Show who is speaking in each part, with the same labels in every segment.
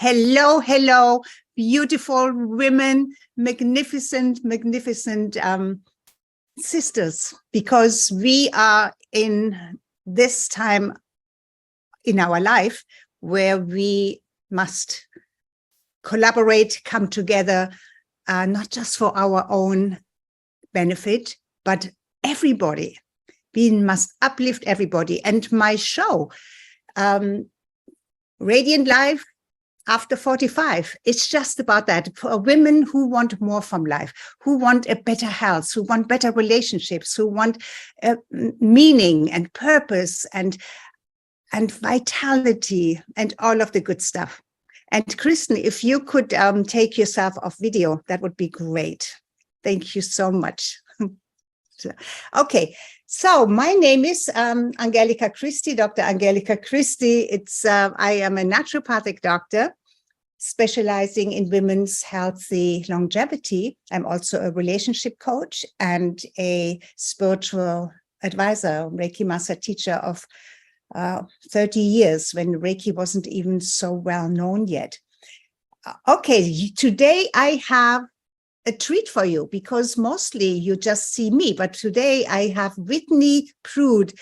Speaker 1: Hello, hello, beautiful women, magnificent sisters, because we are in this time in our life where we must collaborate, come together, not just for our own benefit, but everybody. We must uplift everybody. And my show, Radiant Life After 45, it's just about that. For women who want more from life, who want a better health, who want better relationships, who want meaning and purpose and vitality and all of the good stuff. And Kristen, if you could take yourself off video, that would be great. Thank you so much. Okay, so my name is Angelika Christie, Dr. Angelika Christie. I am a naturopathic doctor specializing in women's healthy longevity. I'm also a relationship coach and a spiritual advisor, Reiki master teacher of 30 years when Reiki wasn't even so well known yet. Okay, today I have a treat for you because mostly you just see me, but today I have Whitney Prude.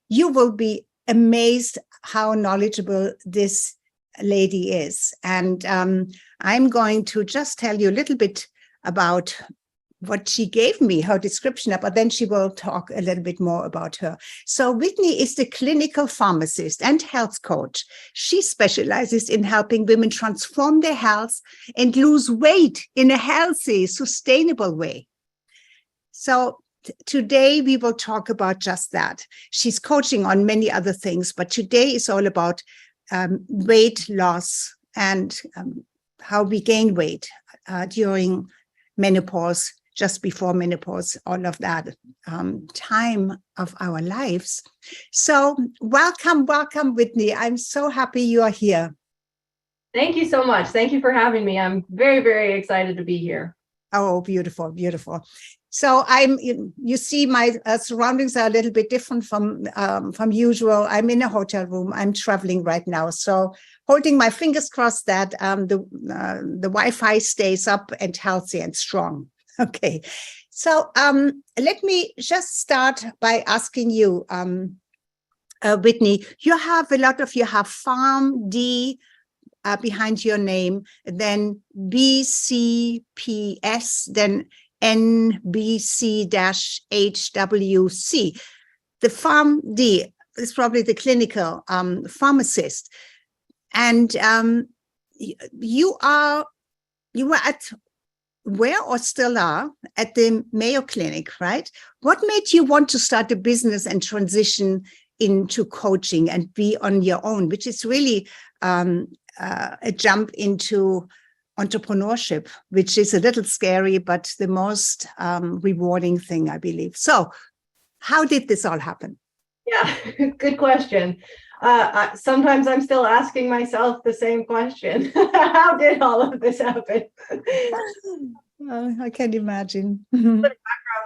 Speaker 1: You will be amazed how knowledgeable this lady is. And I'm going to just tell you a little bit about what she gave me, her description, but then she will talk a little bit more about her. So Whitney is the clinical pharmacist and health coach. She specializes in helping women transform their health and lose weight in a healthy, sustainable way. So today we will talk about just that. She's coaching on many other things, but today is all about weight loss and how we gain weight during menopause, just before menopause, all of that time of our lives. So welcome, Whitney. I'm so happy you are here.
Speaker 2: Thank you so much. Thank you for having me. I'm very, very excited to be here.
Speaker 1: Oh, beautiful, beautiful. So you see my surroundings are a little bit different from usual. I'm in a hotel room. I'm traveling right now. So holding my fingers crossed that the Wi-Fi stays up and healthy and strong. Okay, so let me just start by asking you, Whitney, you have PharmD behind your name, then BCPS, then NBC-HWC. The PharmD is probably the clinical pharmacist, and you were at where or still are at the Mayo Clinic, right? What made you want to start a business and transition into coaching and be on your own, which is really a jump into entrepreneurship, which is a little scary, but the most rewarding thing, I believe. So how did this all happen?
Speaker 2: Yeah, good question. Sometimes I'm still asking myself the same question. How did all of this happen?
Speaker 1: I can imagine.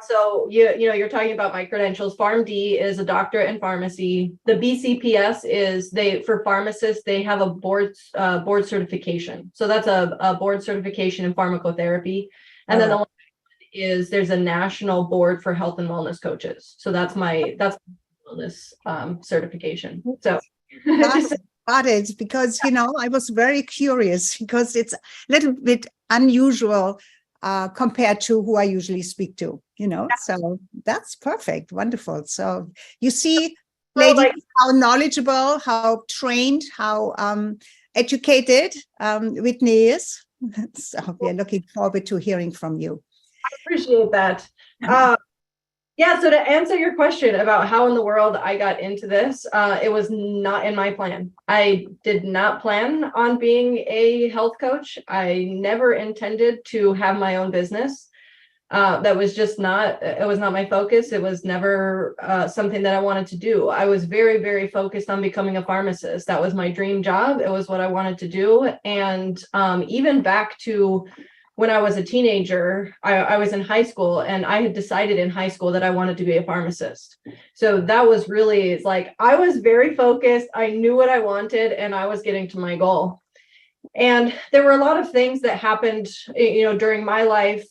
Speaker 2: So you're talking about my credentials. PharmD is a doctorate in pharmacy. The BCPS is for pharmacists, they have a board certification. So that's a board certification in pharmacotherapy. And then the last one is there's a national board for health and wellness coaches. So that's wellness certification. So
Speaker 1: got it, because I was very curious because it's a little bit unusual compared to who I usually speak to, so that's perfect. Wonderful. So you see, ladies, how knowledgeable, how trained, how educated Whitney is. So we're looking forward to hearing from you.
Speaker 2: I appreciate that. Yeah, so to answer your question about how in the world I got into this, it was not in my plan. I did not plan on being a health coach. I never intended to have my own business. That was just it was not my focus. It was never something that I wanted to do. I was very, very focused on becoming a pharmacist. That was my dream job. It was what I wanted to do. And even back to when I was a teenager, I was in high school, and I had decided in high school that I wanted to be a pharmacist. So that was really, I was very focused. I knew what I wanted, and I was getting to my goal. And there were a lot of things that happened, during my life.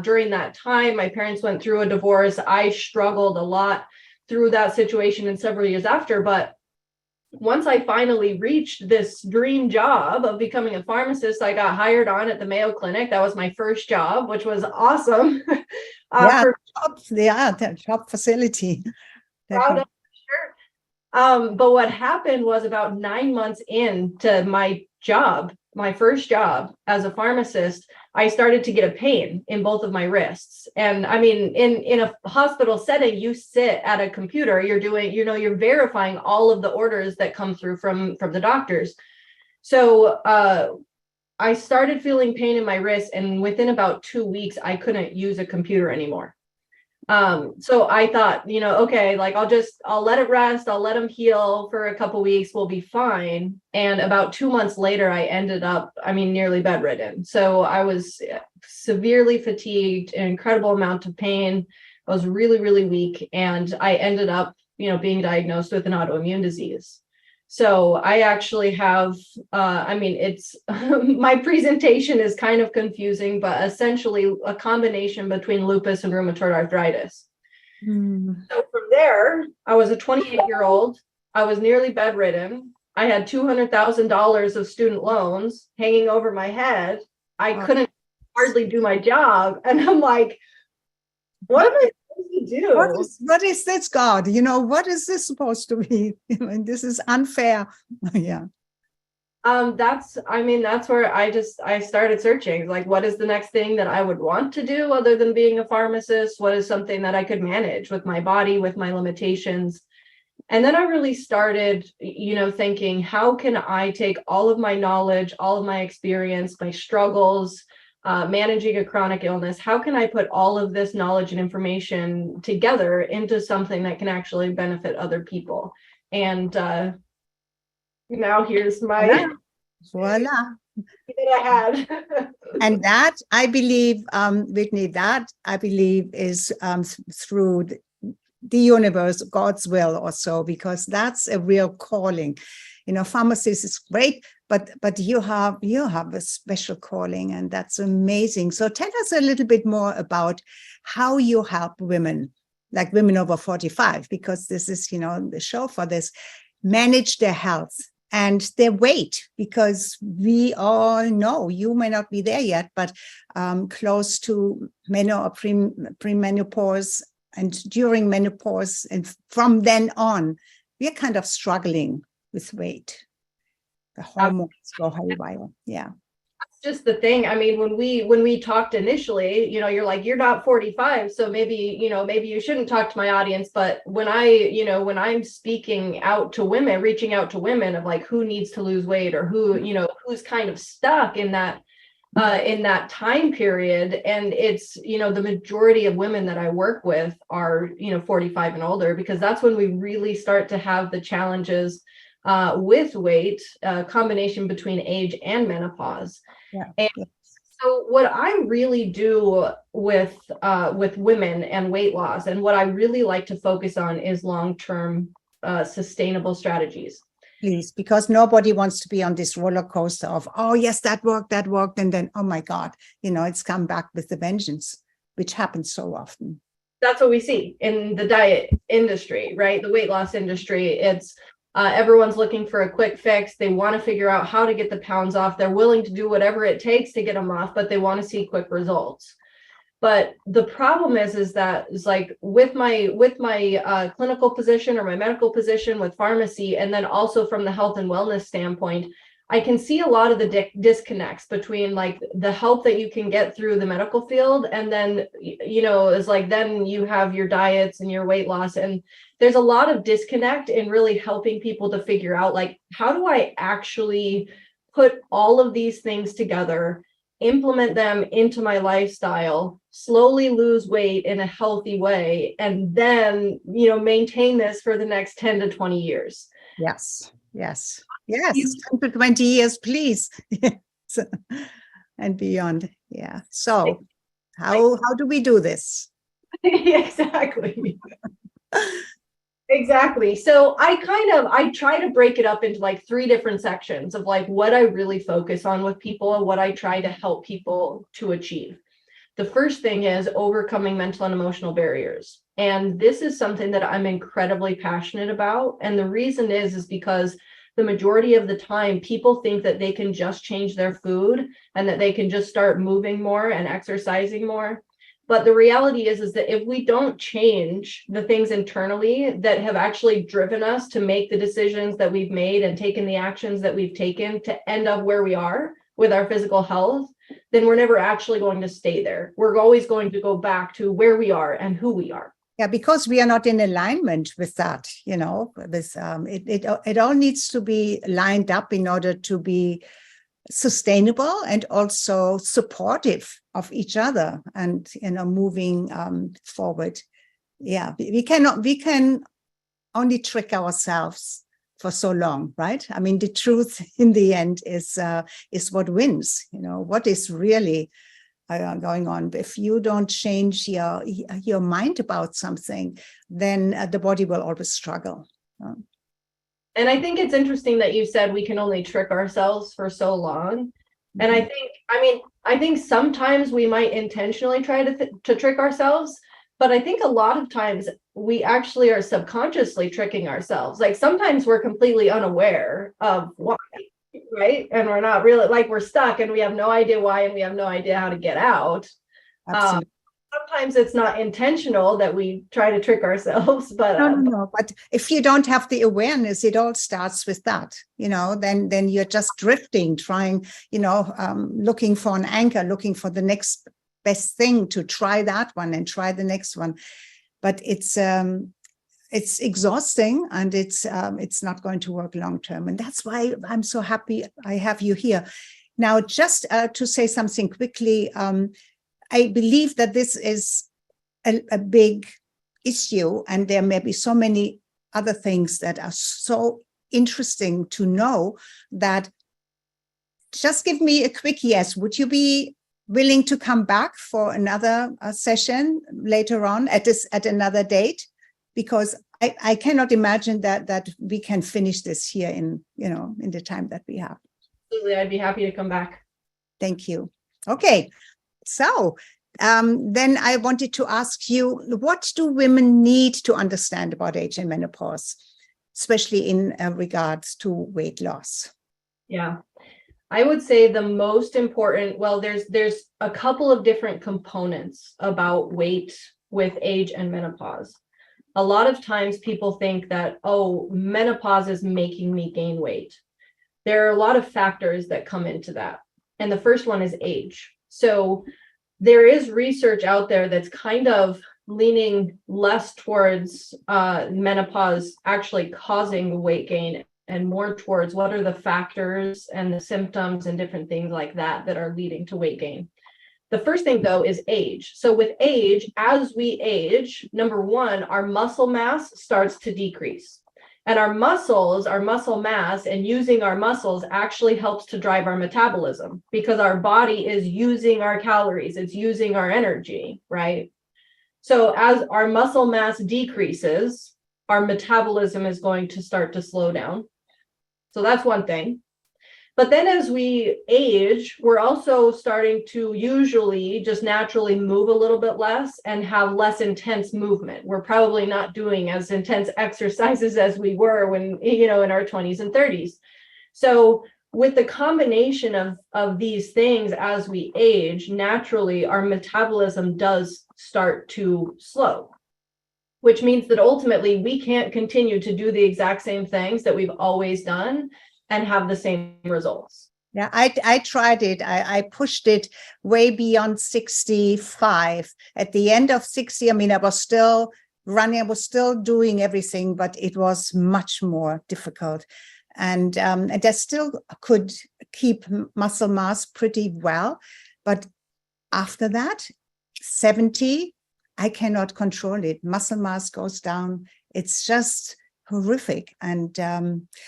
Speaker 2: During that time, my parents went through a divorce. I struggled a lot through that situation and several years after. But once I finally reached this dream job of becoming a pharmacist, I got hired on at the Mayo Clinic. That was my first job, which was awesome.
Speaker 1: The top facility.
Speaker 2: Proud of, sure. But what happened was about 9 months into my first job as a pharmacist, I started to get a pain in both of my wrists. And I mean, in a hospital setting, you sit at a computer, you're doing, you're verifying all of the orders that come through from the doctors. So I started feeling pain in my wrist, and within about 2 weeks, I couldn't use a computer anymore. So I thought, okay, like I'll let it rest. I'll let them heal for a couple weeks. We'll be fine. And about 2 months later, I ended up, nearly bedridden. So I was severely fatigued, an incredible amount of pain. I was really, really weak. And I ended up, being diagnosed with an autoimmune disease. So I actually have, it's my presentation is kind of confusing, but essentially a combination between lupus and rheumatoid arthritis. So from there, I was a 28-year-old. I was nearly bedridden. I had $200,000 of student loans hanging over my head. I couldn't hardly do my job. And I'm like, what am I supposed to do?
Speaker 1: What is this, God? What is this supposed to be? This is unfair. Yeah.
Speaker 2: That's where I started searching, like, what is the next thing that I would want to do other than being a pharmacist? What is something that I could manage with my body, with my limitations? And then I really started, thinking, how can I take all of my knowledge, all of my experience, my struggles, managing a chronic illness, how can I put all of this knowledge and information together into something that can actually benefit other people? And now here's my
Speaker 1: voila
Speaker 2: that I had.
Speaker 1: And that, I believe, Whitney, that I believe is through the universe, God's will or so, because that's a real calling. Pharmacist is great, but you have a special calling, and that's amazing. So tell us a little bit more about how you help women, like women over 45, because this is, the show for this, manage their health and their weight, because we all know, you may not be there yet, but close to premenopause and during menopause, and from then on, we're kind of struggling with weight. The hormones go haywire. Yeah.
Speaker 2: That's just the thing. When we talked initially, you're like, you're not 45, so maybe you shouldn't talk to my audience. But when I'm speaking out to women, reaching out to women of like who needs to lose weight, or who's kind of stuck in that time period, and it's the majority of women that I work with are 45 and older, because that's when we really start to have the challenges with weight, combination between age and menopause.
Speaker 1: Yeah.
Speaker 2: And so what I really do with women and weight loss, and what I really like to focus on, is long-term sustainable strategies.
Speaker 1: Please, because nobody wants to be on this roller coaster of, oh yes, that worked, and then, oh my God, it's come back with the vengeance, which happens so often.
Speaker 2: That's what we see in the diet industry, right? The weight loss industry. It's everyone's looking for a quick fix. They want to figure out how to get the pounds off. They're willing to do whatever it takes to get them off, but they want to see quick results. But the problem is that it's like with my clinical position or my medical position with pharmacy, and then also from the health and wellness standpoint, I can see a lot of the disconnects between like the help that you can get through the medical field, and then it's like then you have your diets and your weight loss, and there's a lot of disconnect in really helping people to figure out, like, how do I actually put all of these things together, implement them into my lifestyle, slowly lose weight in a healthy way, and then maintain this for the next 10 to 20 years.
Speaker 1: Yes 10 to 20 years, please. And beyond. Yeah. So how do we do this?
Speaker 2: Exactly. Exactly. So I try to break it up into like 3 different sections of like what I really focus on with people and what I try to help people to achieve. The first thing is overcoming mental and emotional barriers. And this is something that I'm incredibly passionate about. And the reason is because the majority of the time, people think that they can just change their food and that they can just start moving more and exercising more. But the reality is that if we don't change the things internally that have actually driven us to make the decisions that we've made and taken the actions that we've taken to end up where we are with our physical health, then we're never actually going to stay there. We're always going to go back to where we are and who we are.
Speaker 1: Yeah, because we are not in alignment with that, with it all needs to be lined up in order to be sustainable and also supportive of each other and moving forward. Yeah, we can only trick ourselves for so long, right? I mean, the truth in the end is what wins. What is really going on. If you don't change your mind about something, then the body will always struggle.
Speaker 2: And I think it's interesting that you said we can only trick ourselves for so long. And I think sometimes we might intentionally try to trick ourselves, but I think a lot of times we actually are subconsciously tricking ourselves. Like sometimes we're completely unaware of why, right? And we're not really, like, we're stuck and we have no idea why and we have no idea how to get out.
Speaker 1: Absolutely.
Speaker 2: Sometimes it's not intentional that we try to trick ourselves, but
Speaker 1: no. But if you don't have the awareness, it all starts with that. Then you're just drifting, trying, looking for an anchor, looking for the next best thing to try that one and try the next one. But it's exhausting and it's not going to work long term. And that's why I'm so happy I have you here. Now, just to say something quickly, I believe that this is a big issue, and there may be so many other things that are so interesting to know that just give me a quick yes. Would you be willing to come back for another session later on at another date? Because I cannot imagine that we can finish this here in the time that we have.
Speaker 2: Absolutely, I'd be happy to come back.
Speaker 1: Thank you. Okay. So then I wanted to ask you, what do women need to understand about age and menopause, especially in regards to weight loss?
Speaker 2: Yeah, I would say the most important, well, there's a couple of different components about weight with age and menopause. A lot of times people think that, oh, menopause is making me gain weight. There are a lot of factors that come into that. And the first one is age. So there is research out there that's kind of leaning less towards menopause actually causing weight gain and more towards what are the factors and the symptoms and different things like that that are leading to weight gain. The first thing, though, is age. So with age, as we age, number one, our muscle mass starts to decrease. And our muscle mass and using our muscles actually helps to drive our metabolism because our body is using our calories, it's using our energy, right? So as our muscle mass decreases, our metabolism is going to start to slow down. So that's one thing. But then as we age, we're also starting to usually just naturally move a little bit less and have less intense movement. We're probably not doing as intense exercises as we were when, in our 20s and 30s. So with the combination of these things as we age, naturally our metabolism does start to slow, which means that ultimately we can't continue to do the exact same things that we've always done and have the same results.
Speaker 1: Yeah, I tried it. I pushed it way beyond 65. At the end of 60, I was still running, I was still doing everything, but it was much more difficult. And I still could keep muscle mass pretty well. But after that, 70, I cannot control it. Muscle mass goes down. It's just horrific. And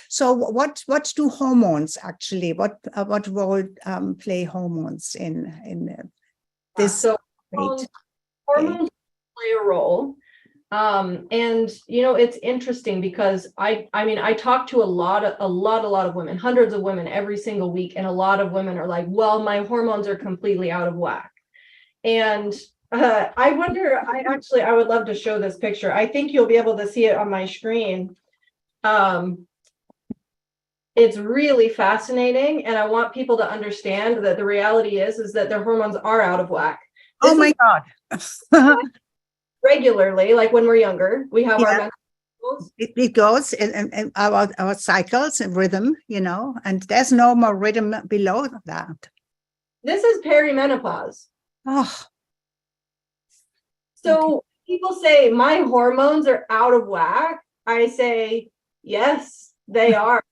Speaker 1: so what do hormones actually, what role play hormones in this?
Speaker 2: So hormones play a role. And it's interesting because I mean, I talk to a lot of women, hundreds of women every single week. And a lot of women are like, well, my hormones are completely out of whack. And I wonder, I would love to show this picture. I think you'll be able to see it on my screen. It's really fascinating. And I want people to understand that the reality is that their hormones are out of whack.
Speaker 1: Oh my God.
Speaker 2: Regularly, like when we're younger, we have our menopause.
Speaker 1: It goes in our cycles and rhythm, and there's no more rhythm below that.
Speaker 2: This is perimenopause.
Speaker 1: Oh.
Speaker 2: So people say my hormones are out of whack. I say, yes, they are.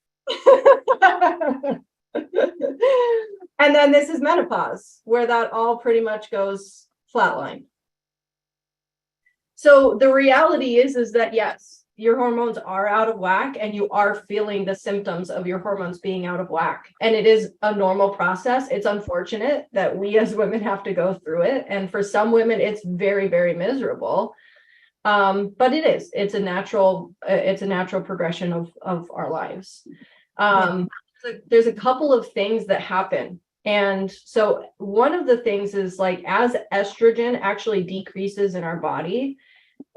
Speaker 2: And then this is menopause, where that all pretty much goes flatline. So the reality is that, yes, your hormones are out of whack and you are feeling the symptoms of your hormones being out of whack. And it is a normal process. It's unfortunate that we as women have to go through it. And for some women, it's very, very miserable. But it's a natural progression of our lives. There's a couple of things that happen. And so one of the things is, like, as estrogen actually decreases in our body,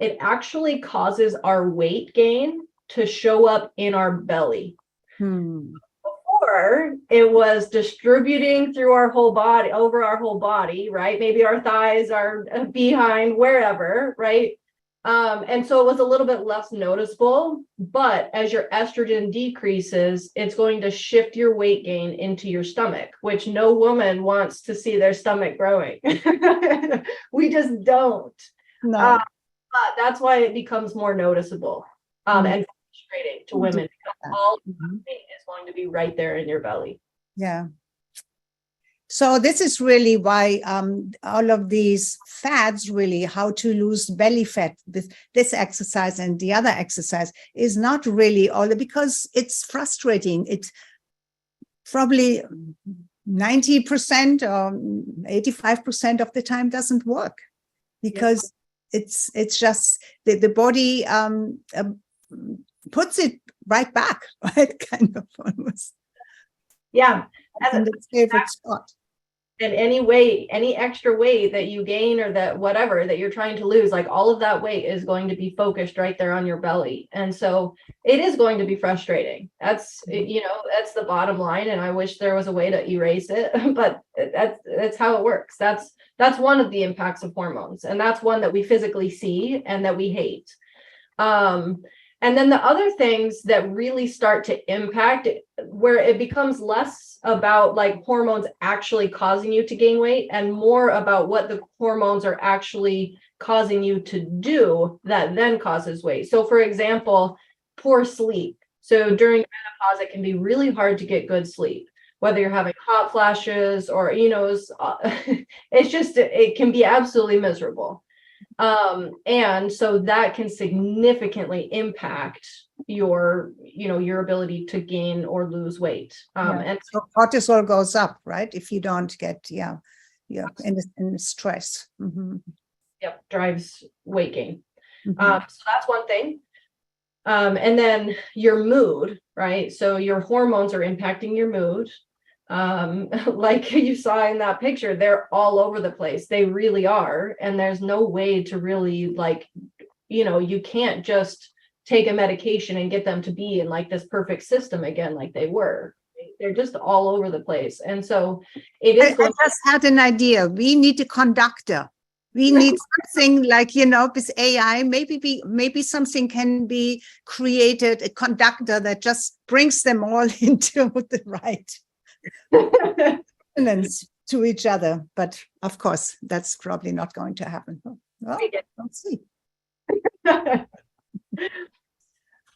Speaker 2: it actually causes our weight gain to show up in our belly. Before, it was distributing through our whole body, over our whole body, right? Maybe our thighs, our behind, wherever, right? And so it was a little bit less noticeable, but as your estrogen decreases, it's going to shift your weight gain into your stomach, which no woman wants to see their stomach growing. We just don't.
Speaker 1: No.
Speaker 2: But that's why it becomes more noticeable and frustrating to women, because all is going to be right there in your belly.
Speaker 1: Yeah. So this is really why all of these fads, really, how to lose belly fat, this exercise and the other exercise, is not really all, because it's frustrating. It's probably 90% or 85% of the time doesn't work, because it's just the body puts it right back, right? Kind of almost.
Speaker 2: Yeah.
Speaker 1: In its favorite spot.
Speaker 2: And any extra weight that you gain, or that whatever that you're trying to lose, like, all of that weight is going to be focused right there on your belly. And so it is going to be frustrating. That's the bottom line. And I wish there was a way to erase it, but that's how it works. That's one of the impacts of hormones. And that's one that we physically see and that we hate. And then the other things that really start to impact, where it becomes less about, like, hormones actually causing you to gain weight, and more about what the hormones are actually causing you to do that then causes weight. So, for example, poor sleep. So during menopause, it can be really hard to get good sleep, whether you're having hot flashes or, it can be absolutely miserable. And so that can significantly impact your ability to gain or lose weight. And
Speaker 1: so cortisol goes up, right? If you don't get, in the stress.
Speaker 2: Yep, drives weight gain. So that's one thing. And then your mood, right? So your hormones are impacting your mood. Like you saw in that picture, they're all over the place. They really are. And there's no way to really, you can't just take a medication and get them to be in, like, this perfect system again, like they were. They're just all over the place. And so it is.
Speaker 1: I just had an idea. We need a conductor. We need something like, with AI, maybe something can be created, a conductor that just brings them all into the right to each other. But of course, that's probably not going to happen. Well, let's see.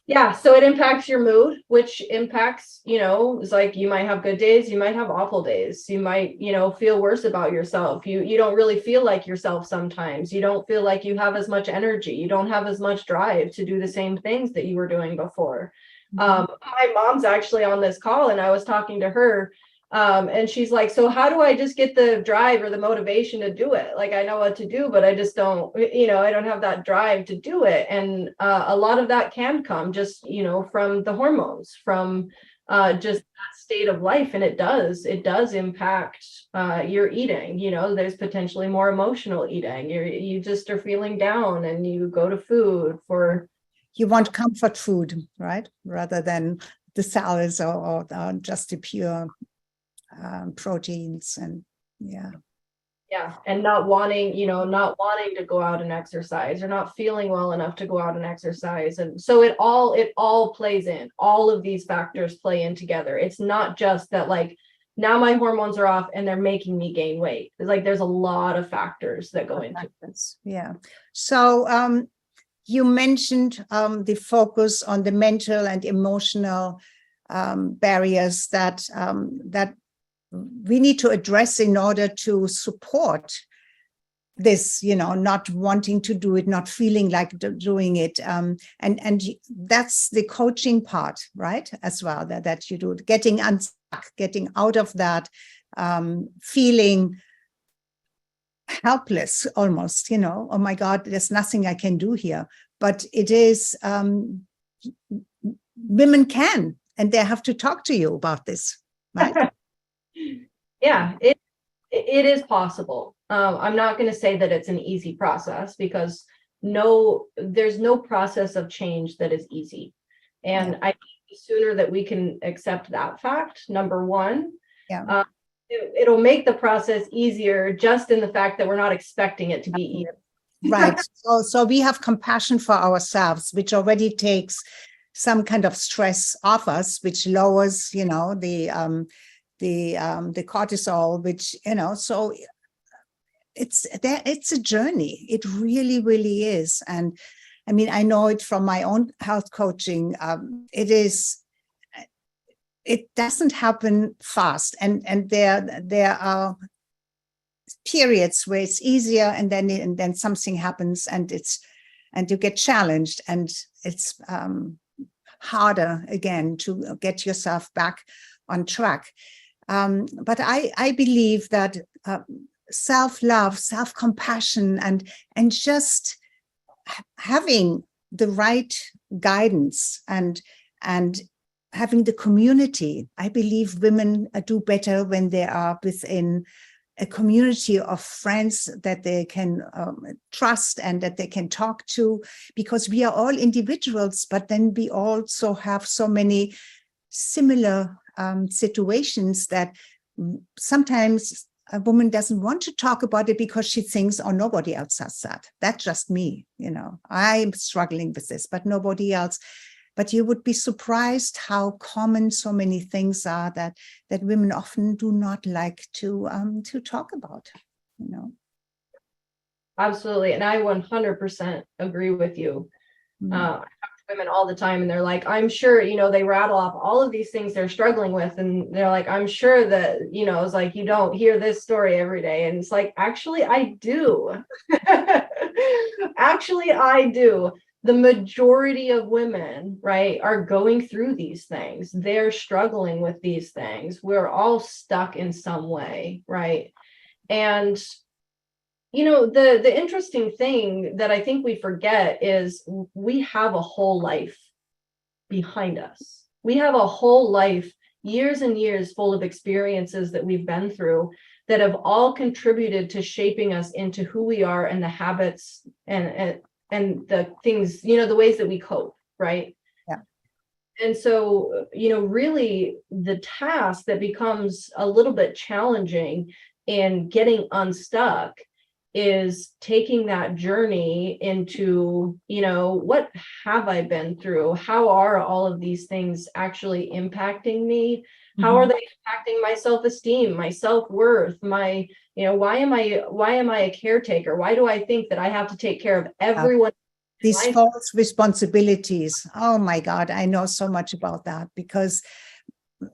Speaker 2: Yeah, so it impacts your mood, which impacts, it's like, you might have good days, you might have awful days, you might, feel worse about yourself. You don't really feel like yourself sometimes. You don't feel like you have as much energy. You don't have as much drive to do the same things that you were doing before. My mom's actually on this call, and I was talking to her And she's like, so how do I just get the drive or the motivation to do it? Like, I know what to do, but I just don't, I don't have that drive to do it. And a lot of that can come just, from the hormones, from just that state of life. And it does impact your eating. There's potentially more emotional eating. You just are feeling down and you go to food for.
Speaker 1: You want comfort food, right? Rather than the salads or just the pure proteins and
Speaker 2: and not wanting to go out and exercise, or not feeling well enough to go out and exercise. And so it all plays in. All of these factors play in together. It's not just that, like, now my hormones are off and they're making me gain weight. It's like there's a lot of factors that go into
Speaker 1: this. Yeah. So you mentioned the focus on the mental and emotional barriers that we need to address in order to support this, not wanting to do it, not feeling like doing it. And that's the coaching part, right? As well, that you do, getting unstuck, getting out of that feeling helpless almost, oh my God, there's nothing I can do here. But it is, women can, and they have to talk to you about this, right?
Speaker 2: Yeah, it is possible. I'm not going to say that it's an easy process, because there's no process of change that is easy. And I think the sooner that we can accept that fact, number one, it'll make the process easier, just in the fact that we're not expecting it to be easy.
Speaker 1: Right. So we have compassion for ourselves, which already takes some kind of stress off us, which lowers, the cortisol, which, so it's a journey. It really, really is. And I mean, I know it from my own health coaching. It doesn't happen fast. And there are periods where it's easier, and then something happens and you get challenged, and it's harder again to get yourself back on track. But I believe that self-love, self-compassion, and just having the right guidance and having the community. I believe women do better when they are within a community of friends that they can trust and that they can talk to, because we are all individuals, but then we also have so many similar situations that sometimes a woman doesn't want to talk about it because she thinks, oh, nobody else has that. That's just me. I'm struggling with this, but nobody else. But you would be surprised how common so many things are that women often do not like to talk about.
Speaker 2: Absolutely, and I 100% agree with you. I talk to women all the time, and they're like, I'm sure, they rattle off all of these things they're struggling with, and they're like, I'm sure that, it's like, you don't hear this story every day, and it's like, actually, I do. Actually, I do. The majority of women, right, are going through these things. They're struggling with these things. We're all stuck in some way, right? And, the interesting thing that I think we forget is we have a whole life behind us. We have a whole life, years and years full of experiences that we've been through that have all contributed to shaping us into who we are, and the habits and the things, the ways that we cope, right?
Speaker 1: Yeah.
Speaker 2: And so, really the task that becomes a little bit challenging in getting unstuck is taking that journey into, what have I been through? How are all of these things actually impacting me? How are they impacting my self-esteem, my self-worth, my, why am I a caretaker? Why do I think that I have to take care of everyone?
Speaker 1: These false responsibilities. Oh my God, I know so much about that, because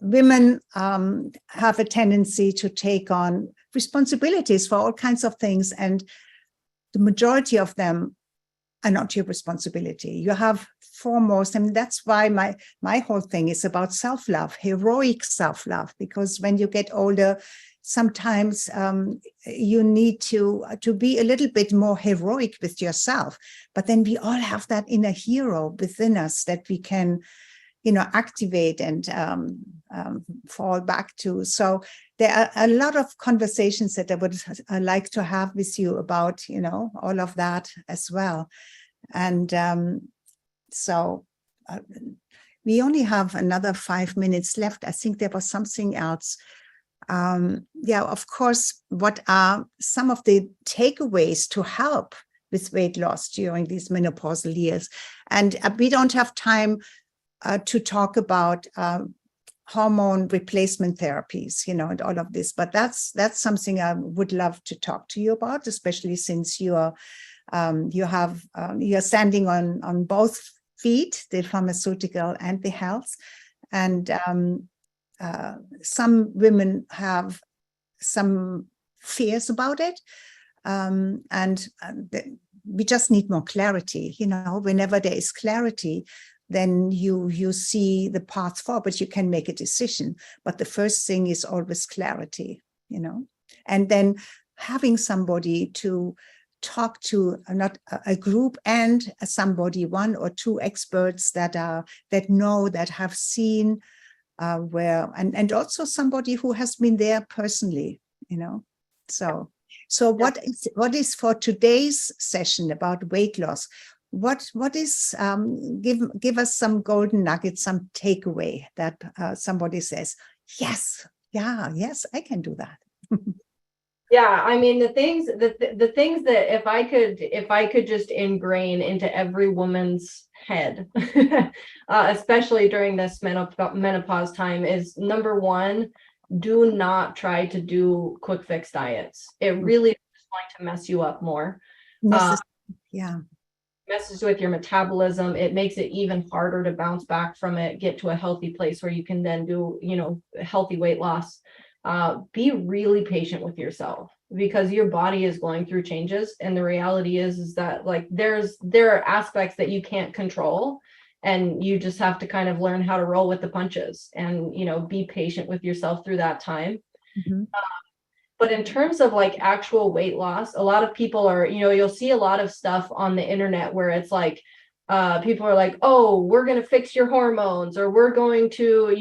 Speaker 1: women have a tendency to take on responsibilities for all kinds of things. And the majority of them are not your responsibility. You have foremost, and that's why my whole thing is about self-love, heroic self-love, because when you get older, sometimes you need to be a little bit more heroic with yourself. But then we all have that inner hero within us that we can, activate and fall back to. So there are a lot of conversations that I would like to have with you about, all of that as well. And so we only have another 5 minutes left. I think there was something else. Of course, what are some of the takeaways to help with weight loss during these menopausal years? And we don't have time to talk about hormone replacement therapies, and all of this. But that's something I would love to talk to you about, especially since you're standing on both feet, the pharmaceutical and the health. And some women have some fears about it, and we just need more clarity. Whenever there is clarity, then you see the path forward, you can make a decision. But the first thing is always clarity, and then having somebody to talk to, not a group, and somebody, one or two experts that have seen where, and also somebody who has been there personally, So what is for today's session about weight loss? What is give us some golden nuggets, some takeaway that somebody says, yes, I can do that.
Speaker 2: Yeah, I mean, the things that if I could just ingrain into every woman's head, especially during this menopause time, is number one, do not try to do quick fix diets. It really is going to mess you up more. Messes with your metabolism. It makes it even harder to bounce back from it, get to a healthy place where you can then do, healthy weight loss. Be really patient with yourself, because your body is going through changes. And the reality is that there are aspects that you can't control, and you just have to kind of learn how to roll with the punches and, be patient with yourself through that time. Mm-hmm. But in terms of actual weight loss, a lot of people are, you'll see a lot of stuff on the internet where it's people are like, oh, we're going to fix your hormones, or we're going to,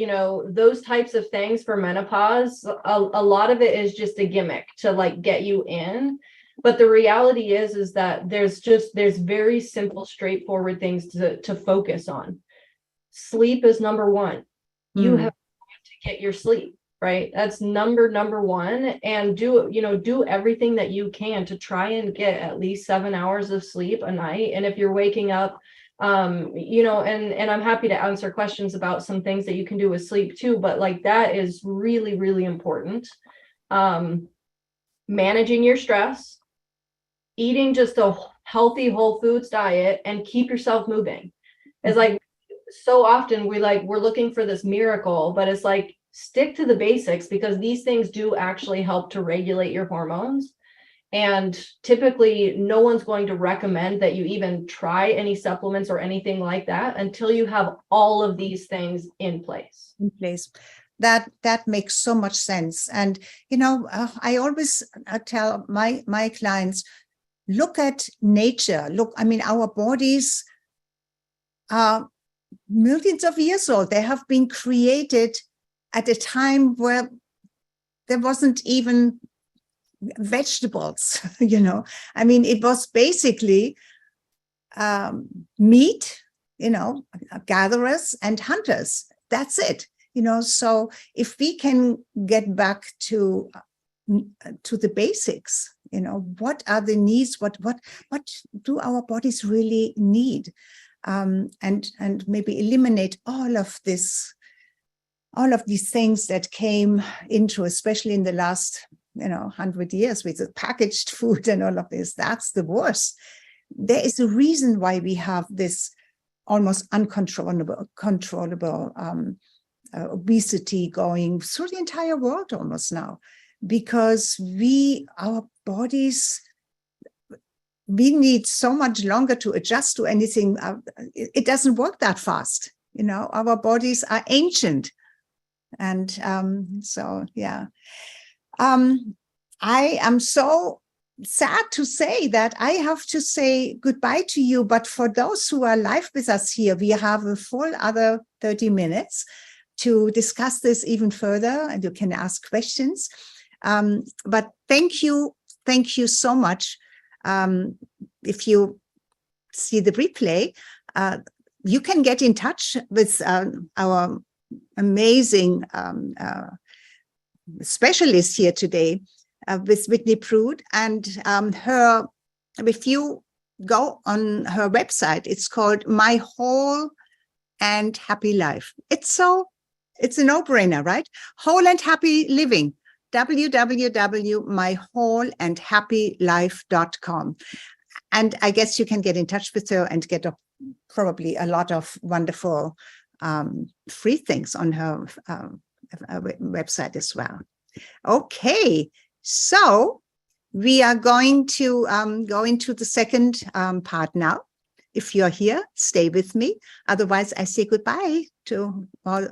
Speaker 2: those types of things for menopause. A lot of it is just a gimmick to get you in. But the reality is that there's very simple, straightforward things to focus on. Sleep is number one. You have to get your sleep. Right. That's number one, and do everything that you can to try and get at least 7 hours of sleep a night. And if you're waking up, and I'm happy to answer questions about some things that you can do with sleep too, but that is really, really important. Managing your stress, eating just a healthy whole foods diet, and keep yourself moving. It's so often we're looking for this miracle, but it's stick to the basics, because these things do actually help to regulate your hormones. And typically no one's going to recommend that you even try any supplements or anything like that until you have all of these things in place.
Speaker 1: That makes so much sense. And, I always tell my clients, look at nature. Our bodies are millions of years old. They have been created at a time where there wasn't even vegetables, it was basically meat, gatherers and hunters. That's it, so if we can get back to the basics, what are the needs? What do our bodies really need? And maybe eliminate all of these things that came into, especially in the last 100 years with the packaged food and all of this. That's the worst. There is a reason why we have this almost uncontrollable obesity going through the entire world almost now, because our bodies, we need so much longer to adjust to anything. It doesn't work that fast. You know, our bodies are ancient. And so, yeah. I am so sad to say that I have to say goodbye to you. But for those who are live with us here, we have a full other 30 minutes to discuss this even further, and you can ask questions. But thank you so much. If you see the replay, you can get in touch with our amazing specialist here today, with Whitney Prude, and if you go on her website, it's called My Whole and Happy Life. It's a no-brainer, right? Whole and Happy Living, www.mywholeandhappylife.com. And I guess you can get in touch with her and get probably a lot of wonderful free things on her website as well. Okay, so we are going to go into the second part now. If you're here, stay with me. Otherwise, I say goodbye to all